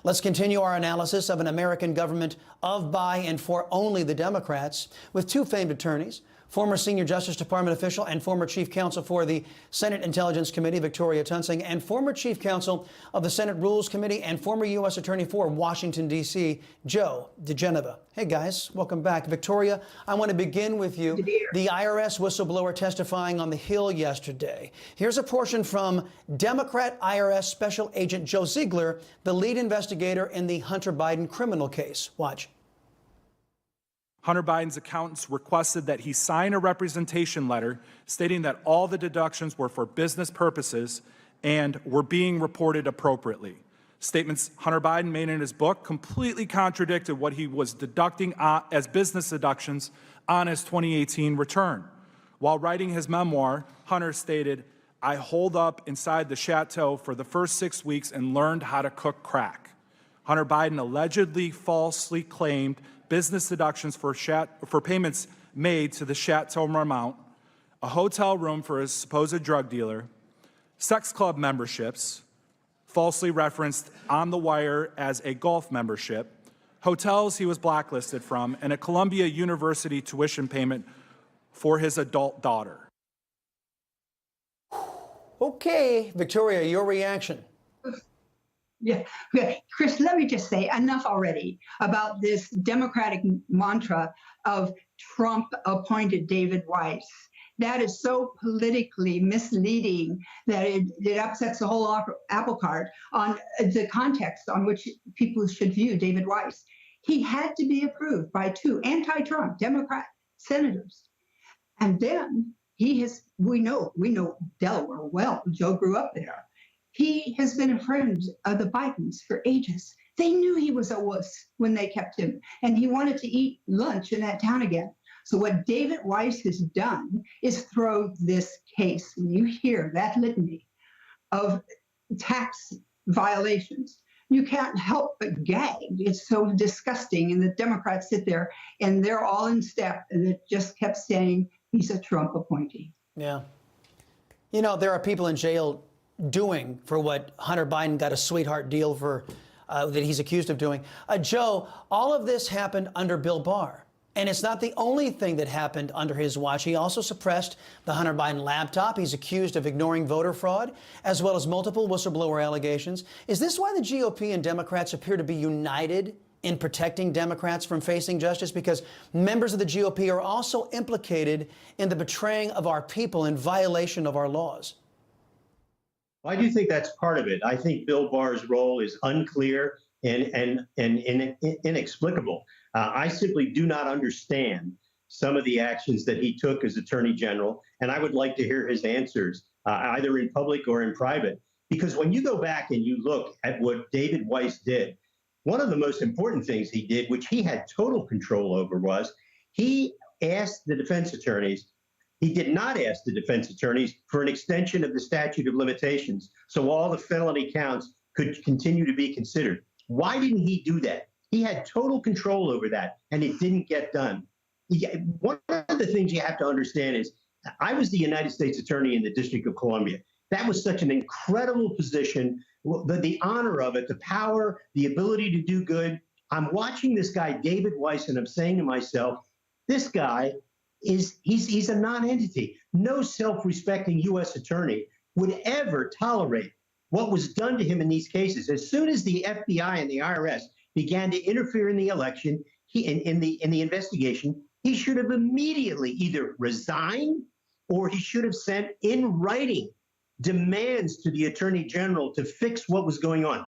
Let's continue our analysis of an American government of, by, and for only the Democrats with two famed attorneys, former senior Justice Department official and former chief counsel for the Senate Intelligence Committee, Victoria Toensing, and former chief counsel of the Senate Rules Committee and former U.S. Attorney for Washington, D.C., Joe diGenova. Hey, guys, welcome back. Victoria, I want to begin with you. The IRS whistleblower testifying on the Hill yesterday. Here's a portion from Democrat IRS Special Agent Joe Ziegler, the lead investigator in the Hunter Biden criminal case. Watch. Hunter Biden's accountants requested that he sign a representation letter stating that all the deductions were for business purposes and were being reported appropriately. Statements Hunter Biden made in his book completely contradicted what he was deducting as business deductions on his 2018 return. While writing his memoir, Hunter stated, "I holed up inside the chateau for the first 6 weeks and learned how to cook crack." Hunter Biden allegedly falsely claimed business deductions for payments made to the Chateau Marmont, a hotel room for his supposed drug dealer, sex club memberships, falsely referenced on the wire as a golf membership, hotels he was blacklisted from, and a Columbia University tuition payment for his adult daughter. Okay, Victoria, your reaction. Yeah, Chris, let me just say enough already about this Democratic mantra of Trump appointed David Weiss. That is so politically misleading that it upsets the whole apple cart on the context on which people should view David Weiss. He had to be approved by two anti-Trump Democrat senators. And then we know Delaware well. Joe grew up there. He has been a friend of the Bidens for ages. They knew he was a wuss when they kept him, and he wanted to eat lunch in that town again. So what David Weiss has done is throw this case, and you hear that litany of tax violations. You can't help but gag. It's so disgusting, and the Democrats sit there, and they're all in step, and it just kept saying he's a Trump appointee. Yeah. You know, there are people in jail doing for what Hunter Biden got a sweetheart deal for, that he's accused of doing. Joe, all of this happened under Bill Barr. And it's not the only thing that happened under his watch. He also suppressed the Hunter Biden laptop. He's accused of ignoring voter fraud, as well as multiple whistleblower allegations. Is this why the GOP and Democrats appear to be united in protecting Democrats from facing justice? Because members of the GOP are also implicated in the betraying of our people in violation of our laws. I do think that's part of it. I think Bill Barr's role is unclear and inexplicable. I simply do not understand some of the actions that he took as Attorney General, and I would like to hear his answers, either in public or in private. Because when you go back and you look at what David Weiss did, one of the most important things he did, which he had total control over, was he asked the defense attorneys. He did not ask the defense attorneys for an extension of the statute of limitations so all the felony counts could continue to be considered. Why didn't he do that? He had total control over that, and it didn't get done. One of the things you have to understand is I was the United States Attorney in the District of Columbia. That was such an incredible position, the honor of it, the power, the ability to do good. I'm watching this guy, David Weiss, and I'm saying to myself, this guy, he's a non-entity. No self-respecting U.S. attorney would ever tolerate what was done to him in these cases. As soon as the FBI and the IRS began to interfere in the election, in the investigation, he should have immediately either resigned or he should have sent in writing demands to the Attorney General to fix what was going on.